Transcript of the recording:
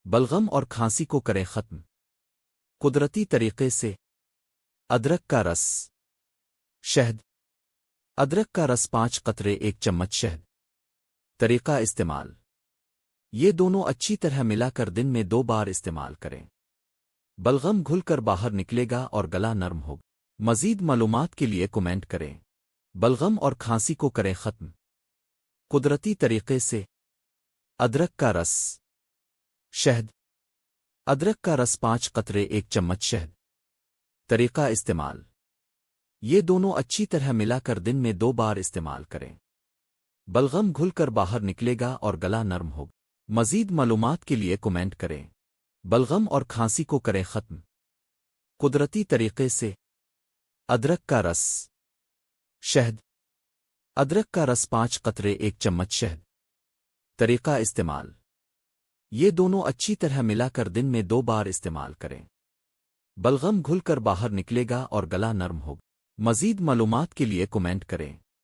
بلغم اور کھانسی کو کریں ختم قدرتی طریقے سے۔ ادرک کا رس، شہد۔ ادرک کا رس 5 قطرے 1 چمچ شہد۔ طریقہ استعمال: یہ دونوں اچھی طرح ملا کر دن میں 2 بار استعمال کریں۔ بلغم گھل کر باہر نکلے گا اور گلا نرم ہوگا۔ مزید معلومات کے لیے کمنٹ کریں۔ بلغم اور کھانسی کو کریں ختم قدرتی طریقے سے۔ ادرک کا رس، شہد۔ ادرک کا رس 5 قطرے 1 چمچ شہد۔ طریقہ استعمال: یہ دونوں اچھی طرح ملا کر دن میں 2 بار استعمال کریں۔ بلغم گھل کر باہر نکلے گا اور گلا نرم ہوگا۔ مزید معلومات کے لیے کمنٹ کریں۔ بلغم اور کھانسی کو کریں ختم قدرتی طریقے سے۔ ادرک کا رس، شہد۔ ادرک کا رس 5 قطرے 1 چمچ شہد۔ طریقہ استعمال: یہ دونوں اچھی طرح ملا کر دن میں 2 بار استعمال کریں۔ بلغم گھل کر باہر نکلے گا اور گلا نرم ہوگا۔ مزید معلومات کے لیے کمنٹ کریں۔